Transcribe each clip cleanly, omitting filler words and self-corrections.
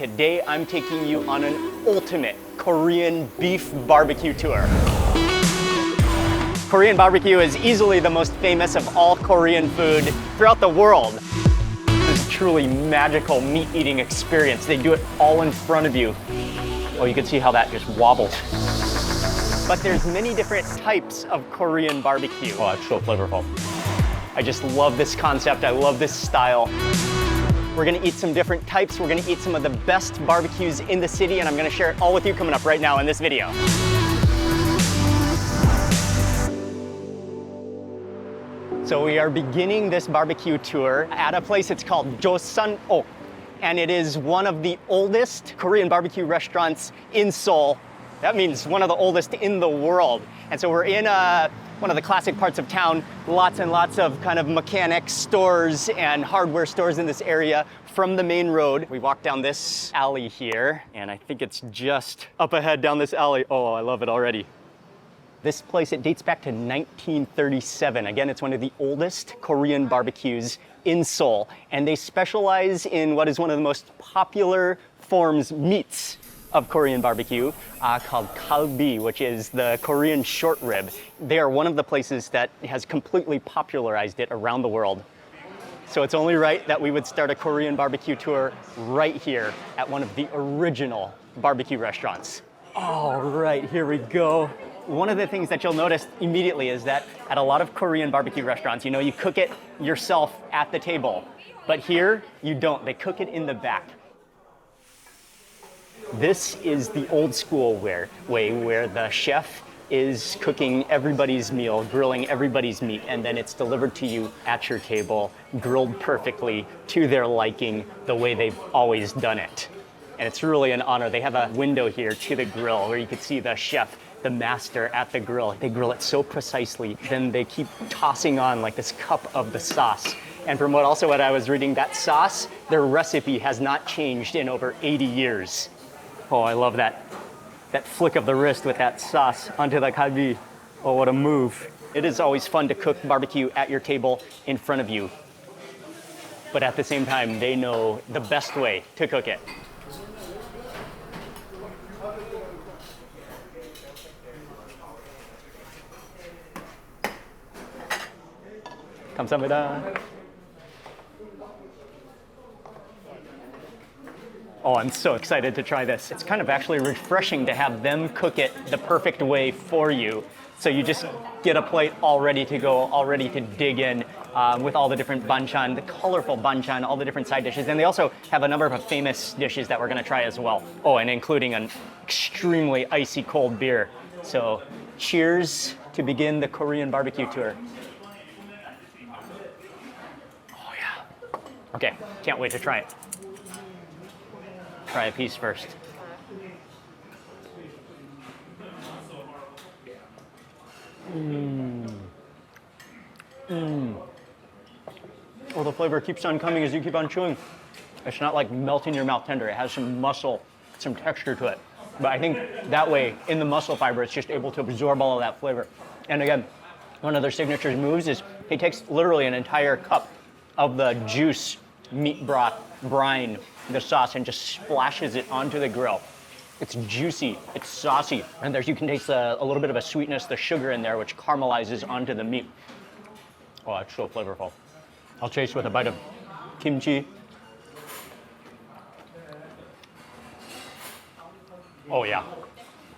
today I'm taking you on an ultimate Korean beef barbecue tour. Korean barbecue is easily the most famous of all Korean food throughout the world. It's a truly magical meat-eating experience. They do it all in front of you. Oh, you can see how that just wobbles. But there's many different types of Korean barbecue. Oh, it's so flavorful. I just love this concept. I love this style. We're gonna eat some different types. We're gonna eat some of the best barbecues in the city, and I'm gonna share it all with you coming up right now in this video. So we are beginning this barbecue tour at a place, it's called Joseon-ok, and it is one of the oldest Korean barbecue restaurants in Seoul. That means one of the oldest in the world. And so we're in one of the classic parts of town, lots and lots of kind of mechanics stores and hardware stores in this area from the main road. We walk down this alley here, and I think it's just up ahead down this alley. Oh, I love it already. This place, it dates back to 1937. Again, it's one of the oldest Korean barbecues in Seoul, and they specialize in what is one of the most popular meats of Korean barbecue, called kalbi, which is the Korean short rib. They are one of the places that has completely popularized it around the world. So it's only right that we would start a Korean barbecue tour right here at one of the original barbecue restaurants. All right, here we go. One of the things that you'll notice immediately is that at a lot of Korean barbecue restaurants, you cook it yourself at the table. But here, you don't. They cook it in the back. This is the old school way where the chef is cooking everybody's meal, grilling everybody's meat, and then it's delivered to you at your table, grilled perfectly to their liking, the way they've always done it. And it's really an honor. They have a window here to the grill where you can see the chef, the master at the grill. They grill it so precisely, then they keep tossing on like this cup of the sauce. And from what I was reading, that sauce, their recipe has not changed in over 80 years. Oh, I love that flick of the wrist with that sauce onto the kalbi. Oh, what a move. It is always fun to cook barbecue at your table in front of you. But at the same time, they know the best way to cook it. 감사합니다. Oh, I'm so excited to try this. It's kind of actually refreshing to have them cook it the perfect way for you. So you just get a plate all ready to go, all ready to dig in with all the different banchan, the colorful banchan, all the different side dishes. And they also have a number of famous dishes that we're gonna try as well. Oh, and including an extremely icy cold beer. So cheers to begin the Korean barbecue tour. Oh yeah. Okay, can't wait to try it. Try a piece first. Oh, the flavor keeps on coming as you keep on chewing. It's not like melt in your mouth tender. It has some muscle, some texture to it. But I think that way, in the muscle fiber, it's just able to absorb all of that flavor. And again, one of their signature moves is he takes literally an entire cup of the juice, meat broth, brine, the sauce, and just splashes it onto the grill. It's juicy, it's saucy, and you can taste a little bit of a sweetness, the sugar in there, which caramelizes onto the meat. Oh, it's so flavorful. I'll chase with a bite of kimchi. Oh yeah.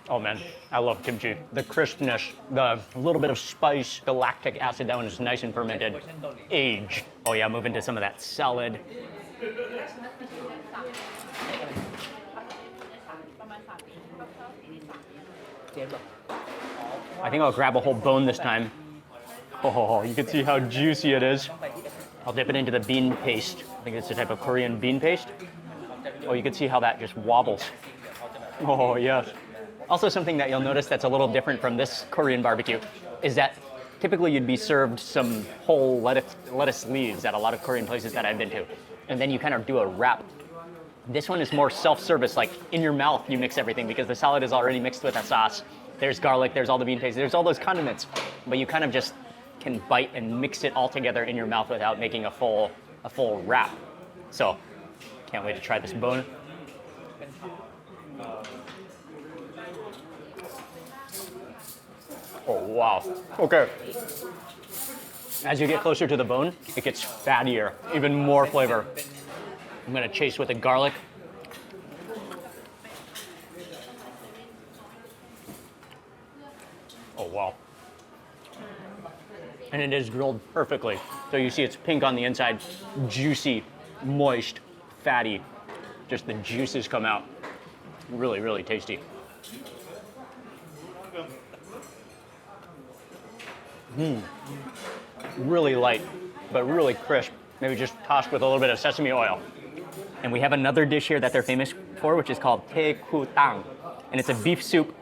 Oh man, I love kimchi. The crispness, the little bit of spice, the lactic acid, that one is nice and fermented. Age. Oh yeah, move into some of that salad. I think I'll grab a whole bone this time. Oh, you can see how juicy it is. I'll dip it into the bean paste. I think it's a type of Korean bean paste. Oh, you can see how that just wobbles. Oh, yes. Also, something that you'll notice that's a little different from this Korean barbecue is that typically you'd be served some whole lettuce leaves at a lot of Korean places that I've been to. And then you kind of do a wrap. This one is more self-service, like in your mouth you mix everything because the salad is already mixed with a sauce. There's garlic, there's all the bean paste, there's all those condiments. But you kind of just can bite and mix it all together in your mouth without making a full wrap. So, can't wait to try this bone. Oh, wow. Okay. As you get closer to the bone, it gets fattier, even more flavor. I'm gonna chase with the garlic. Oh, wow. And it is grilled perfectly. So you see it's pink on the inside, juicy, moist, fatty. Just the juices come out. Really, really tasty. Really light, but really crisp. Maybe just tossed with a little bit of sesame oil. And we have another dish here that they're famous for, which is called te ku tang. And it's a beef soup.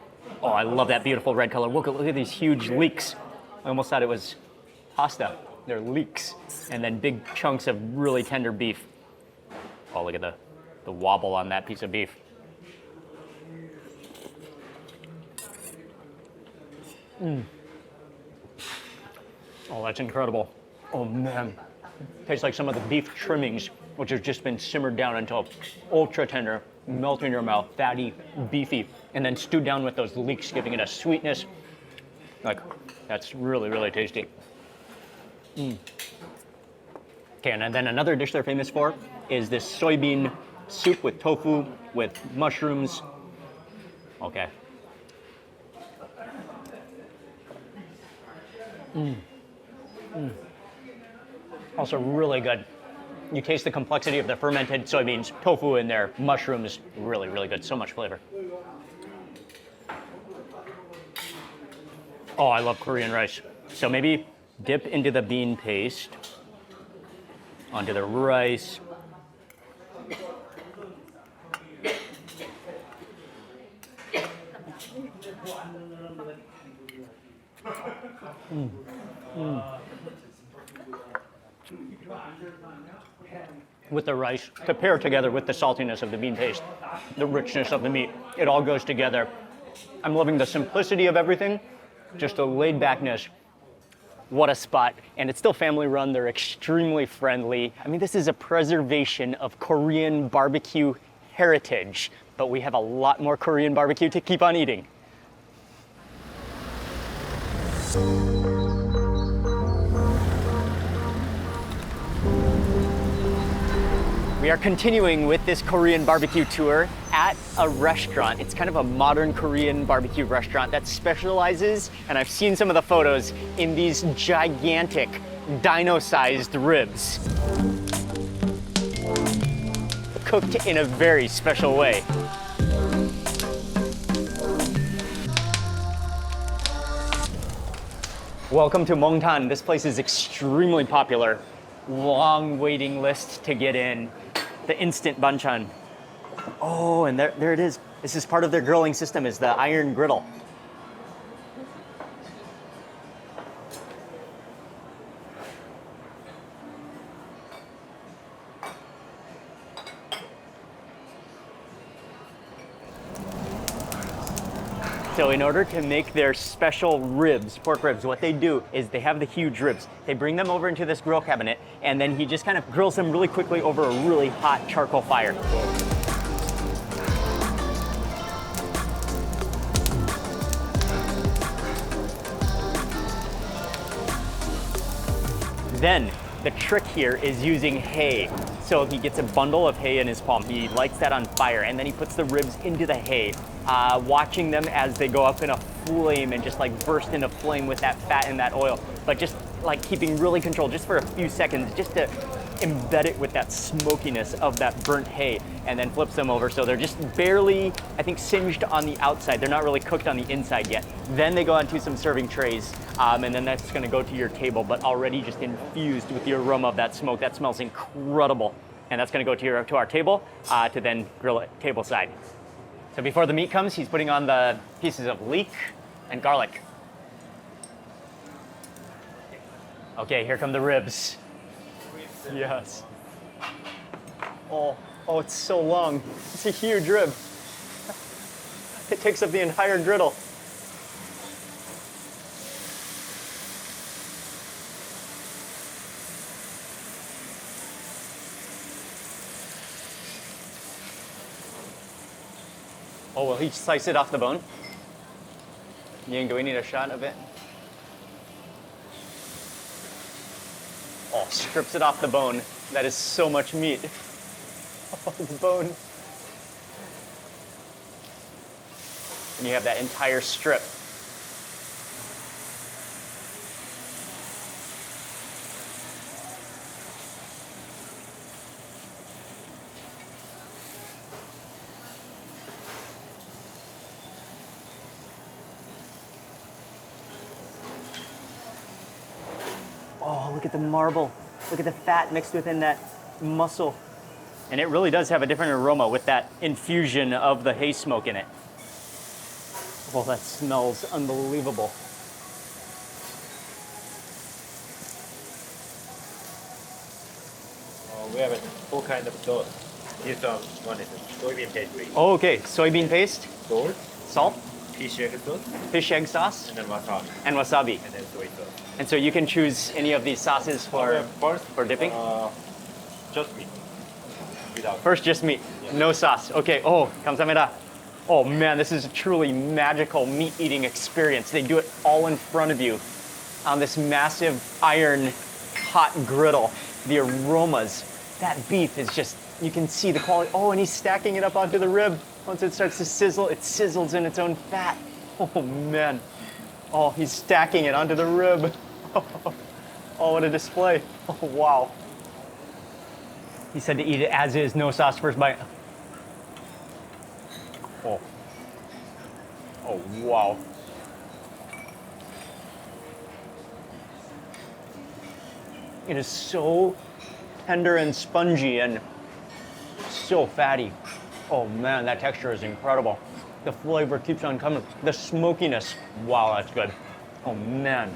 Oh, I love that beautiful red color. Look at these huge leeks. I almost thought it was pasta. They're leeks. And then big chunks of really tender beef. Oh, look at the wobble on that piece of beef. Oh, that's incredible. Oh man. Tastes like some of the beef trimmings, which have just been simmered down until ultra tender, melt in your mouth, fatty, beefy, and then stewed down with those leeks, giving it a sweetness. Like, that's really, really tasty. Okay, and then another dish they're famous for is this soybean soup with tofu, with mushrooms. Okay. Also really good. You taste the complexity of the fermented soybeans, tofu in there, mushrooms, really, really good. So much flavor. Oh, I love Korean rice. So maybe dip into the bean paste, onto the rice. With the rice to pair together with the saltiness of the bean paste, the richness of the meat. It all goes together. I'm loving the simplicity of everything, just the laid backness. What a spot. And it's still family run. They're extremely friendly. I mean, this is a preservation of Korean barbecue heritage, but we have a lot more Korean barbecue to keep on eating. We are continuing with this Korean barbecue tour at a restaurant. It's kind of a modern Korean barbecue restaurant that specializes, and I've seen some of the photos, in these gigantic dino-sized ribs. Cooked in a very special way. Welcome to Mongtan. This place is extremely popular. Long waiting list to get in. The instant banchan. Oh, and there it is. This is part of their grilling system, is the iron griddle. So in order to make their special ribs, pork ribs, what they do is they have the huge ribs. They bring them over into this grill cabinet, and then he just kind of grills them really quickly over a really hot charcoal fire. Then the trick here is using hay. So he gets a bundle of hay in his palm. He lights that on fire, and then he puts the ribs into the hay, watching them as they go up in a flame and just like burst into flame with that fat and that oil, but just like keeping really controlled just for a few seconds, just to embed it with that smokiness of that burnt hay, and then flips them over so they're just barely, I think, singed on the outside. They're not really cooked on the inside yet. Then they go onto some serving trays, and then that's gonna go to your table, but already just infused with the aroma of that smoke. That smells incredible. And that's gonna go to our table to then grill it table side. So before the meat comes, he's putting on the pieces of leek and garlic. Okay, here come the ribs. Yes. Oh, it's so long. It's a huge rib. It takes up the entire griddle. Oh, will he slice it off the bone? Ying, do we need a shot of it? Oh, strips it off the bone. That is so much meat. Oh, the bone. And you have that entire strip. Oh, look at the marble. Look at the fat mixed within that muscle. And it really does have a different aroma with that infusion of the hay smoke in it. Oh, that smells unbelievable. We have four kinds of sauce. This one is soybean paste. Oh, okay, soybean paste, Salt, salt, fish egg sauce, fish egg sauce, and then wasabi, and wasabi. and then soy sauce. And so you can choose any of these sauces for dipping? Just meat. Without. First, just meat, no sauce. Okay, oh, 감사합니다. Oh man, this is a truly magical meat eating experience. They do it all in front of you on this massive iron hot griddle. The aromas, that beef is just, you can see the quality. Oh, and he's stacking it up onto the rib. Once it starts to sizzle, it sizzles in its own fat. Oh man. Oh, he's stacking it onto the rib. Oh, what a display. Oh, wow. He said to eat it as is, no sauce first bite. Oh. Oh, wow. It is so tender and spongy and so fatty. Oh man, that texture is incredible. The flavor keeps on coming. The smokiness, wow, that's good. Oh man.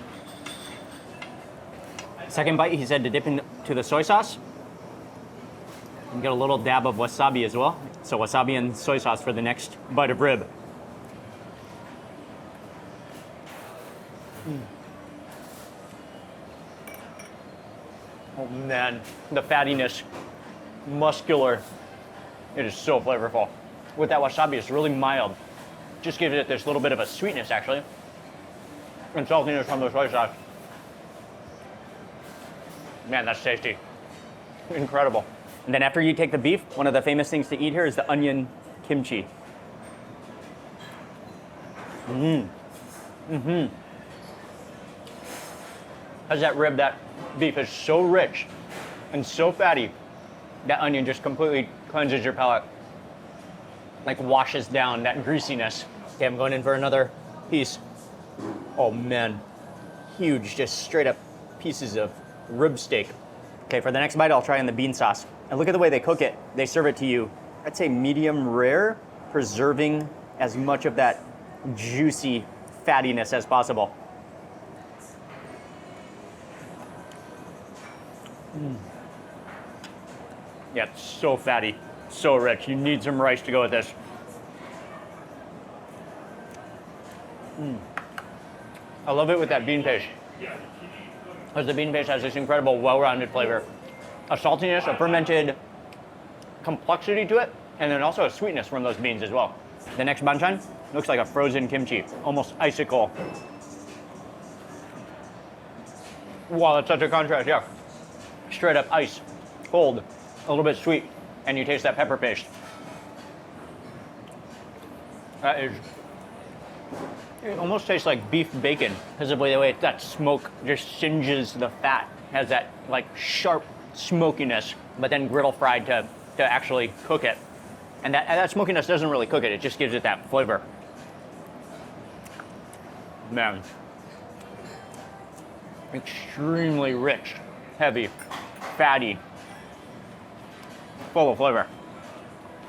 Second bite, he said to dip into the soy sauce. And get a little dab of wasabi as well. So wasabi and soy sauce for the next bite of rib. Oh man, the fattiness, muscular. It is so flavorful. With that wasabi, it's really mild. Just gives it this little bit of a sweetness actually. And saltiness from the soy sauce. Man, that's tasty. Incredible. And then after you take the beef, one of the famous things to eat here is the onion kimchi. Because that rib, that beef is so rich and so fatty, that onion just completely cleanses your palate. Like washes down that greasiness. Okay, I'm going in for another piece. Oh man, huge, just straight up pieces of rib steak. Okay, for the next bite, I'll try in the bean sauce. And look at the way they cook it. They serve it to you, I'd say medium rare, preserving as much of that juicy fattiness as possible. Yeah, it's so fatty, so rich. You need some rice to go with this. I love it with that bean paste. Because the bean paste has this incredible, well-rounded flavor. A saltiness, a fermented complexity to it, and then also a sweetness from those beans as well. The next banchan looks like a frozen kimchi, almost icicle. Wow, that's such a contrast, yeah. Straight up ice, cold, a little bit sweet, and you taste that pepper paste. That is, it almost tastes like beef bacon because of the way that smoke just singes the fat. Has that like sharp smokiness, but then griddle fried to actually cook it. And that smokiness doesn't really cook it, it just gives it that flavor. Man. Extremely rich, heavy, fatty, full of flavor.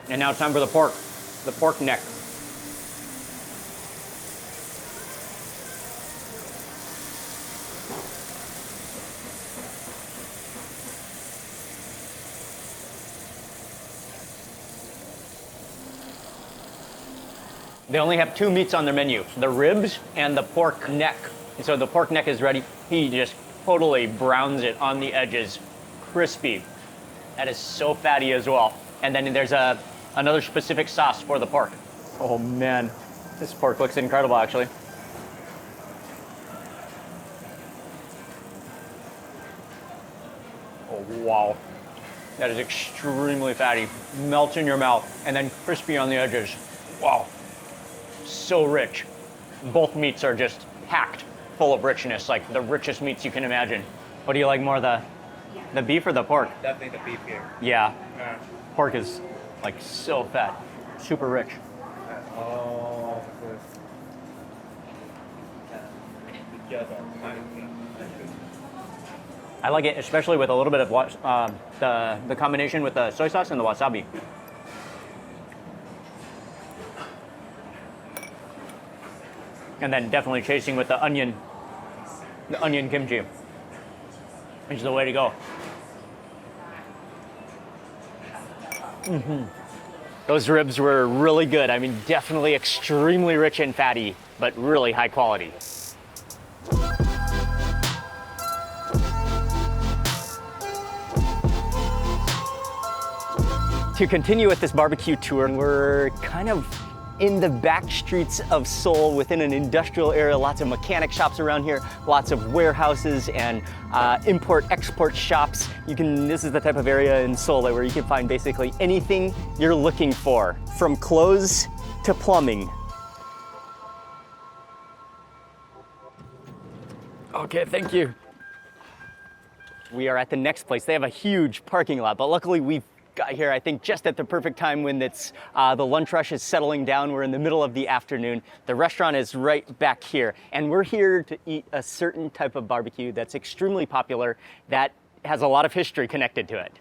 And now it's time for the pork neck. They only have two meats on their menu, the ribs and the pork neck. And so the pork neck is ready. He just totally browns it on the edges, crispy. That is so fatty as well. And then there's another specific sauce for the pork. Oh man, this pork looks incredible actually. Wow. That is extremely fatty. Melts in your mouth and then crispy on the edges. Wow. So rich. Both meats are just packed full of richness, like the richest meats you can imagine. What do you like more, the beef or the pork? Definitely the beef here. Yeah. Pork is like so fat, super rich. Oh, good. I like it, especially with a little bit of the combination with the soy sauce and the wasabi. And then definitely chasing with the onion kimchi, which is the way to go. Those ribs were really good. I mean, definitely extremely rich and fatty, but really high quality. To continue with this barbecue tour, we're kind of in the back streets of Seoul within an industrial area, lots of mechanic shops around here, lots of warehouses and import-export shops. This is the type of area in Seoul where you can find basically anything you're looking for, from clothes to plumbing. Okay, thank you. We are at the next place. They have a huge parking lot, but luckily we've got here, I think, just at the perfect time when it's the lunch rush is settling down. We're in the middle of the afternoon. The restaurant is right back here, and we're here to eat a certain type of barbecue that's extremely popular, that has a lot of history connected to it.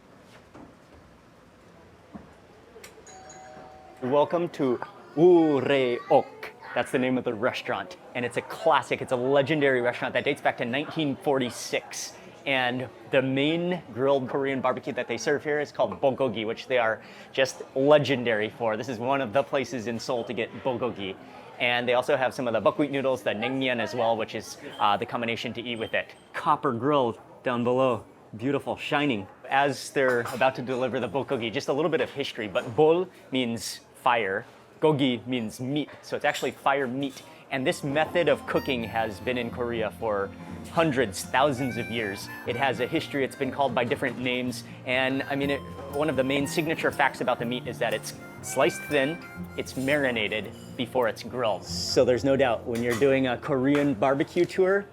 Welcome to Ureok. That's the name of the restaurant, and it's a classic. It's a legendary restaurant that dates back to 1946. And the main grilled Korean barbecue that they serve here is called bulgogi, which they are just legendary for. This is one of the places in Seoul to get bulgogi. And they also have some of the buckwheat noodles, the naengmyeon as well, which is the combination to eat with it. Copper grilled down below, beautiful, shining. As they're about to deliver the bulgogi, just a little bit of history, but bol means fire, gogi means meat, so it's actually fire meat. And this method of cooking has been in Korea for hundreds, thousands of years. It has a history, it's been called by different names, and I mean, one of the main signature facts about the meat is that it's sliced thin, it's marinated before it's grilled. So there's no doubt, when you're doing a Korean barbecue tour,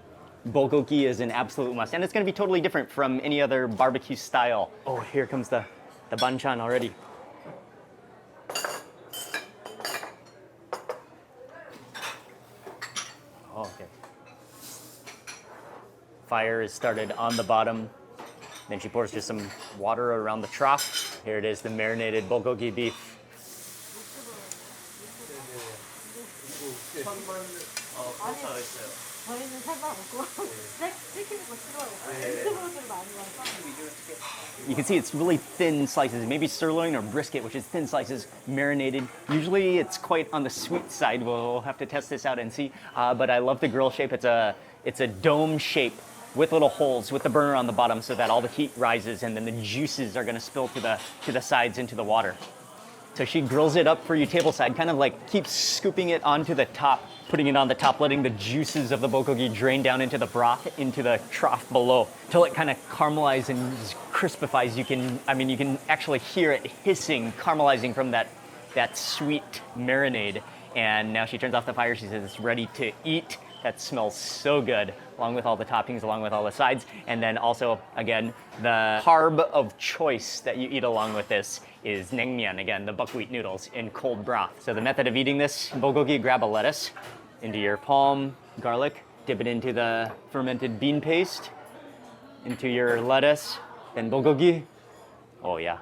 bulgogi is an absolute must, and it's gonna be totally different from any other barbecue style. Oh, here comes the banchan already. Oh, okay. Fire is started on the bottom. Then she pours just some water around the trough. Here it is, the marinated bulgogi beef. You can see it's really thin slices, maybe sirloin or brisket, which is thin slices, marinated. Usually it's quite on the sweet side. We'll have to test this out and see. But I love the grill shape. It's a dome shape with little holes with the burner on the bottom so that all the heat rises and then the juices are gonna spill to the sides into the water. So she grills it up for you tableside, kind of like keeps scooping it onto the top, putting it on the top, letting the juices of the bulgogi drain down into the broth, into the trough below, till it kind of caramelizes and crispifies. You can actually hear it hissing, caramelizing from that sweet marinade. And now she turns off the fire. She says it's ready to eat. That smells so good, along with all the toppings, along with all the sides. And then also, again, the carb of choice that you eat along with this is naengmyeon, again, the buckwheat noodles in cold broth. So the method of eating this bulgogi, grab a lettuce into your palm, garlic, dip it into the fermented bean paste, into your lettuce, then bulgogi. Oh yeah.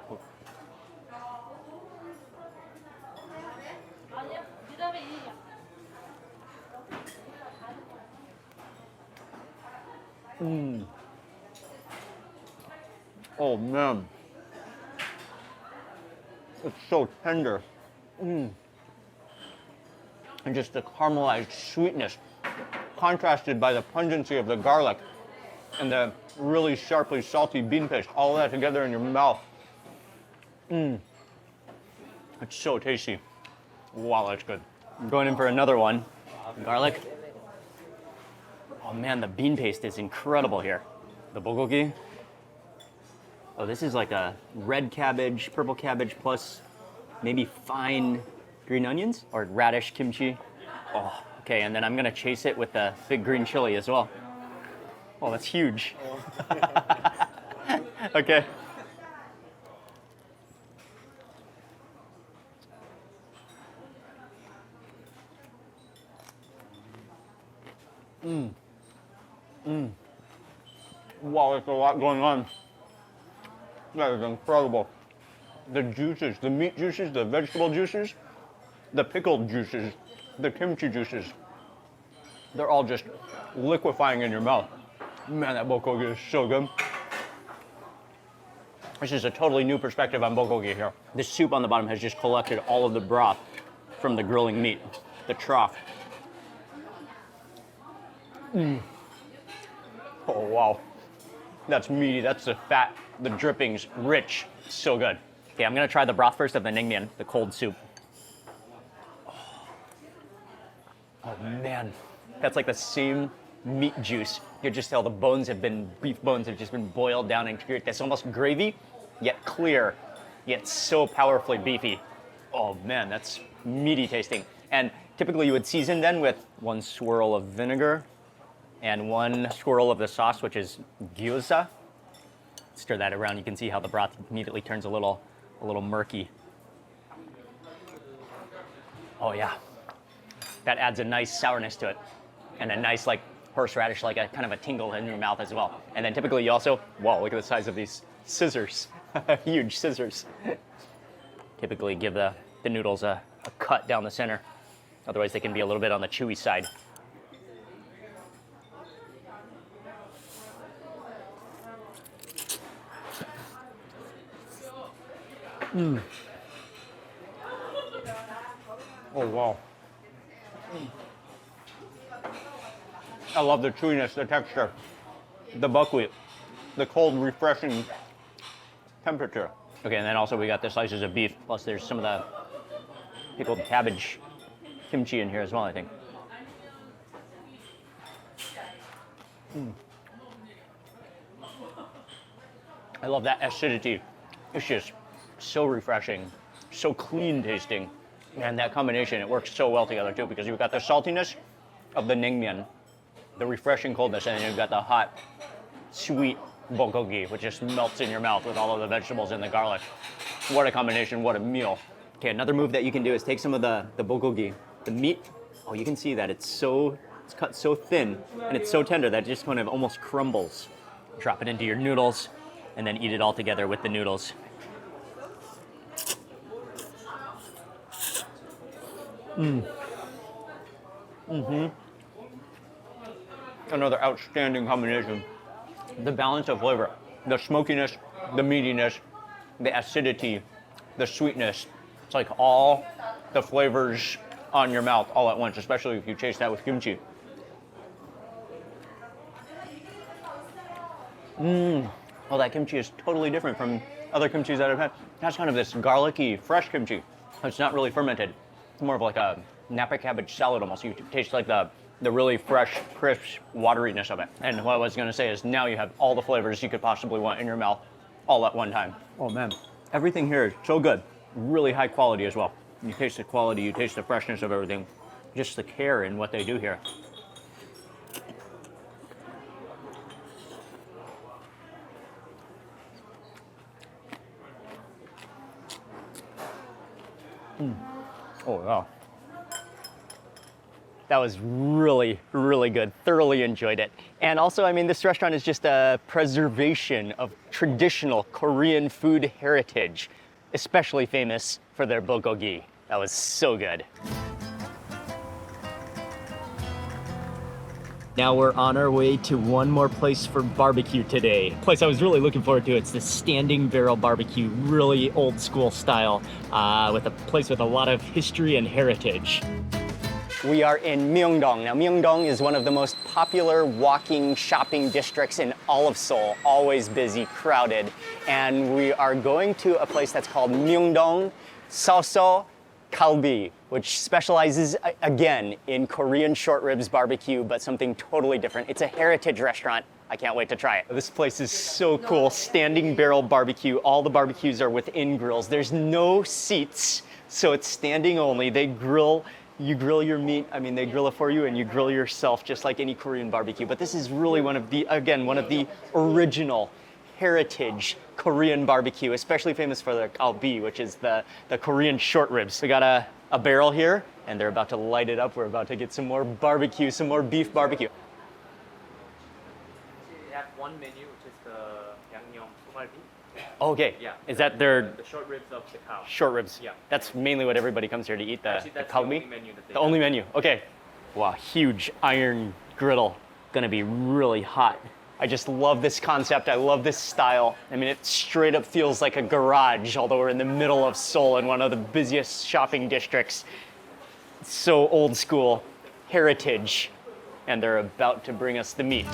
Oh man, it's so tender. And just the caramelized sweetness, contrasted by the pungency of the garlic and the really sharply salty bean paste, all that together in your mouth. It's so tasty. Wow, that's good. I'm going in for another one. Garlic. Oh man, the bean paste is incredible here. The bulgogi. Oh, this is like a red cabbage, purple cabbage, plus maybe fine green onions or radish kimchi. Oh, okay, and then I'm gonna chase it with the big green chili as well. Oh, that's huge. Okay. Wow, there's a lot going on. That is incredible. The juices, the meat juices, the vegetable juices, the pickled juices, the kimchi juices, they're all just liquefying in your mouth. Man, that bulgogi is so good. This is a totally new perspective on bulgogi here. This soup on the bottom has just collected all of the broth from the grilling meat, the trough. Oh, wow. That's meaty, that's the fat, the drippings, rich, so good. Okay, I'm gonna try the broth first of the naengmyeon, the cold soup. Oh man, that's like the same meat juice. You can just tell the bones have been, beef bones have just been boiled down and create this almost gravy, yet clear, yet so powerfully beefy. Oh man, that's meaty tasting. And typically you would season then with 1 swirl of vinegar and 1 swirl of the sauce, which is gyoza. Stir that around, you can see how the broth immediately turns a little murky. Oh yeah, that adds a nice sourness to it, and a nice like horseradish, like a kind of a tingle in your mouth as well. And then typically you also, whoa, look at the size of these scissors, huge scissors. Typically give the noodles a cut down the center, otherwise they can be a little bit on the chewy side. Oh, wow. I love the chewiness, the texture, the buckwheat, the cold, refreshing temperature. Okay, and then also we got the slices of beef, plus there's some of the pickled cabbage kimchi in here as well, I think. I love that acidity. It's just so refreshing, so clean tasting. And that combination, it works so well together too, because you've got the saltiness of the naengmyeon, the refreshing coldness, and then you've got the hot, sweet bulgogi, which just melts in your mouth with all of the vegetables and the garlic. What a combination, what a meal. Okay, another move that you can do is take some of the bulgogi, the meat. Oh, you can see that it's cut so thin and it's so tender that it just kind of almost crumbles. Drop it into your noodles and then eat it all together with the noodles. Another outstanding combination. The balance of flavor, the smokiness, the meatiness, the acidity, the sweetness. It's like all the flavors on your mouth all at once, especially if you chase that with kimchi. Oh, that kimchi is totally different from other kimchis that I've had. That's kind of this garlicky, fresh kimchi. It's not really fermented. It's more of like a Napa cabbage salad almost. You taste like the really fresh, crisp wateriness of it. And what I was gonna say is now you have all the flavors you could possibly want in your mouth all at one time. Oh man, everything here is so good. Really high quality as well. You taste the quality, you taste the freshness of everything. Just the care in what they do here. Oh wow. That was really, really good. Thoroughly enjoyed it. And also, I mean, this restaurant is just a preservation of traditional Korean food heritage, especially famous for their bulgogi. That was so good. Now we're on our way to one more place for barbecue today. A place I was really looking forward to. It's the Standing Barrel Barbecue, really old school style, with a place with a lot of history and heritage. We are in Myeongdong. Now, Myeongdong is one of the most popular walking, shopping districts in all of Seoul. Always busy, crowded. And we are going to a place that's called Myeongdong Seoso Kalbi, which specializes, again, in Korean short ribs barbecue, but something totally different. It's a heritage restaurant I can't wait to try it. This place is so cool. Standing barrel barbecue. All the barbecues are within grills. There's no seats, so it's standing only. They grill, you grill your meat. I mean, they grill it for you and you grill yourself just like any Korean barbecue. But this is really one of the original heritage Korean barbecue, especially famous for the galbi, which is the Korean short ribs. We got a barrel here and they're about to light it up. We're about to get some more barbecue, some more beef barbecue. They have one menu, which is the yangnyeom somalbi. Okay. Yeah. Is that their The short ribs of the cow. short ribs? Yeah. That's mainly what everybody comes here to eat, the Actually, that's the kalbi? only menu that they The only menu. Okay. Wow, huge iron griddle. Gonna be really hot. I just love this concept. I love this style. I mean, it straight up feels like a garage, although we're in the middle of Seoul in one of the busiest shopping districts. It's so old school, heritage, and they're about to bring us the meat.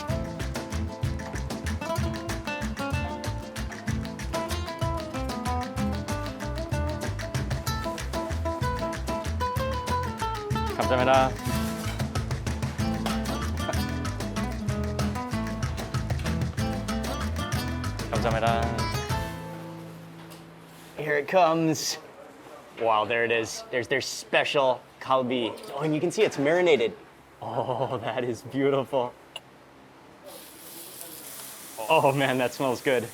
감사합니다. 감사합니다. Here it comes. Wow, there it is. There's their special kalbi. Oh, and you can see it's marinated. Oh, that is beautiful. Oh man, that smells good.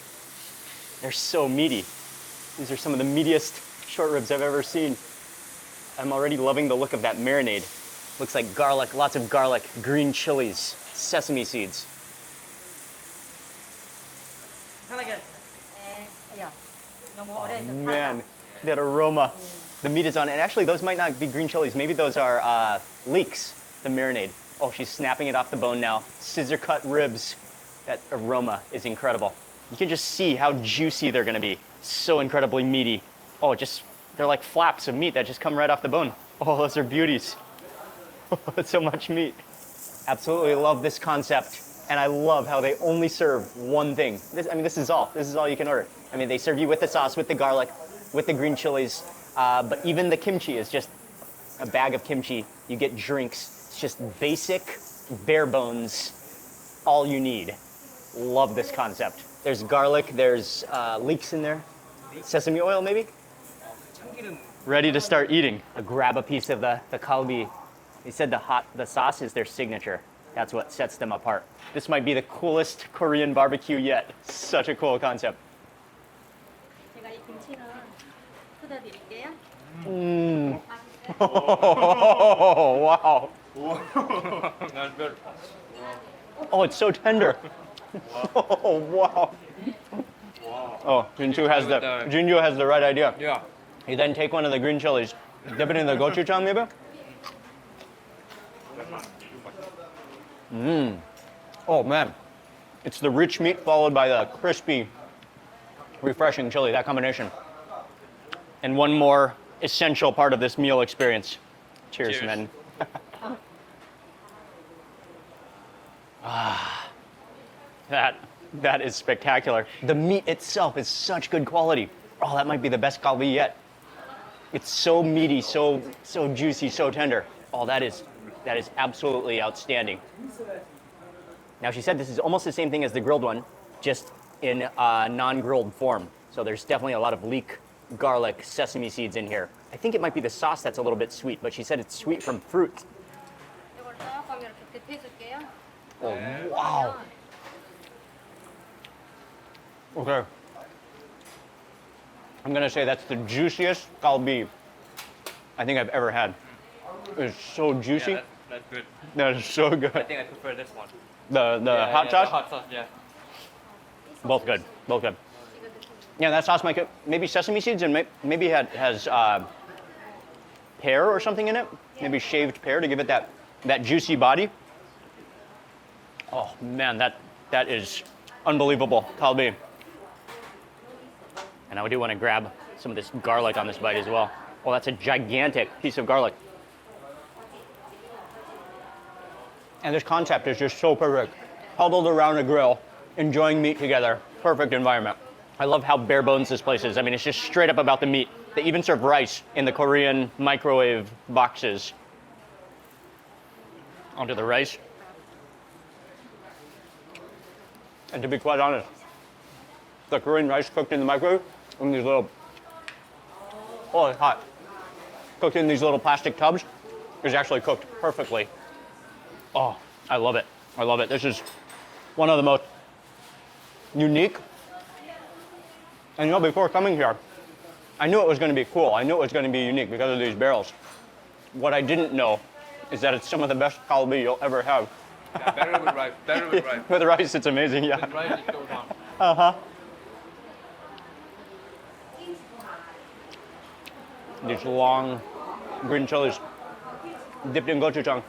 They're so meaty. These are some of the meatiest short ribs I've ever seen. I'm already loving the look of that marinade. Looks like garlic, lots of garlic, green chilies, sesame seeds. Oh, man, that aroma. The meat is on it. And actually, those might not be green chilies. Maybe those are leeks, the marinade. Oh, she's snapping it off the bone now. Scissor cut ribs. That aroma is incredible. You can just see how juicy they're gonna be. So incredibly meaty. Oh, they're like flaps of meat that just come right off the bone. Oh, those are beauties. That's so much meat. Absolutely love this concept. And I love how they only serve one thing. This is all. This is all you can order. I mean, they serve you with the sauce, with the garlic, with the green chilies. But even the kimchi is just a bag of kimchi. You get drinks. It's just basic, bare bones, all you need. Love this concept. There's garlic, there's leeks in there. Sesame oil, maybe? Ready to start eating. Grab a piece of the kalbi. They said the sauce is their signature. That's what sets them apart. This might be the coolest Korean barbecue yet. Such a cool concept. 제가 이 김치는 뜯어드릴게요. Oh, wow. That's good. Oh, it's so tender. Oh, wow. Oh, Junju has the right idea. Yeah. You then take one of the green chilies, dip it in the gochujang maybe. Oh man, it's the rich meat followed by the crispy, refreshing chili, that combination. And one more essential part of this meal experience. Cheers, Cheers. men. That is spectacular. The meat itself is such good quality. Oh, that might be the best galbi yet. It's so meaty, so juicy, so tender. Oh, that is absolutely outstanding. Now, she said this is almost the same thing as the grilled one, just in non-grilled form. So there's definitely a lot of leek, garlic, sesame seeds in here. I think it might be the sauce that's a little bit sweet, but she said it's sweet from fruit. 이걸 조금 이렇게 딥해줄게요. Oh, wow. Okay. I'm gonna say that's the juiciest galbi I think I've ever had. It's so juicy. Yeah, that's good. That is so I good. think I prefer this one. The hot sauce? The hot sauce, yeah. Both good. Both good. Yeah, that sauce might get maybe sesame seeds and maybe has pear or something in it. Maybe shaved pear to give it that juicy body. Oh man, that is unbelievable kalbi. And I do want to grab some of this garlic on this bite as well. Oh, that's a gigantic piece of garlic. And this concept is just so perfect. Huddled around a grill, enjoying meat together. Perfect environment. I love how bare bones this place is. I mean, it's just straight up about the meat. They even serve rice in the Korean microwave boxes. Onto the rice. And to be quite honest, the Korean rice cooked in the microwave in these little, oh, it's hot. Cooked in these little plastic tubs is actually cooked perfectly. Oh, I love it. I love it. This is one of the most unique. And you know, before coming here, I knew it was going to be cool. I knew it was going to be unique because of these barrels. What I didn't know is that it's some of the best kalbi you'll ever have. Yeah, better with rice. Better with rice. With rice, it's amazing, yeah. With rice, it goes on. Uh-huh. These long green chilies dipped in gochujang.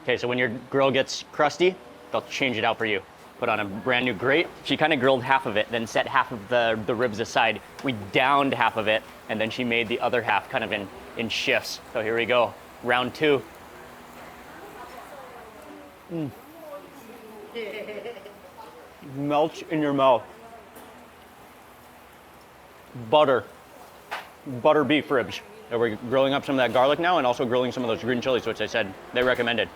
Okay, so when your grill gets crusty, they'll change it out for you. Put on a brand new grate. She kind of grilled half of it, then set half of the ribs aside. We downed half of it, and then she made the other half kind of in shifts. So here we go, round 2. Melts in your mouth. Butter beef ribs. And we're grilling up some of that garlic now and also grilling some of those green chilies, which I said they recommended.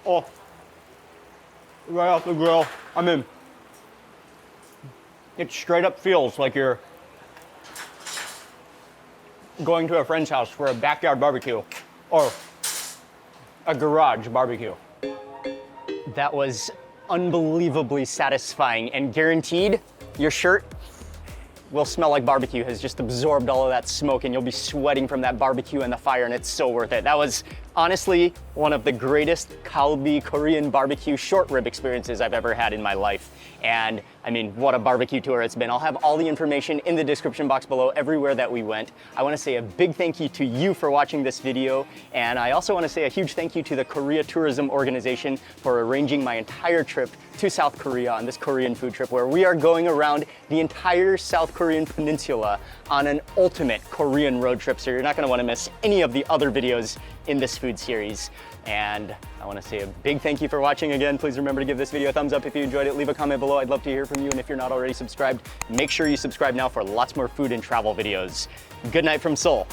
Oh, right off the grill. I mean, it straight up feels like you're going to a friend's house for a backyard barbecue or a garage barbecue. That was unbelievably satisfying and guaranteed your shirt will smell like barbecue, has just absorbed all of that smoke and you'll be sweating from that barbecue and the fire, and it's so worth it. That was honestly one of the greatest kalbi Korean barbecue short rib experiences I've ever had in my life. And I mean, what a barbecue tour it's been. I'll have all the information in the description box below everywhere that we went. I want to say a big thank you to you for watching this video, and I also want to say a huge thank you to the Korea Tourism Organization for arranging my entire trip to South Korea on this Korean food trip, where we are going around the entire South Korean peninsula on an ultimate Korean road trip, so you're not going to want to miss any of the other videos in this food series. And I want to say a big thank you for watching again. Please remember to give this video a thumbs up if you enjoyed it. Leave a comment below. I'd love to hear from you. And if you're not already subscribed, make sure you subscribe now for lots more food and travel videos. Good night from Seoul.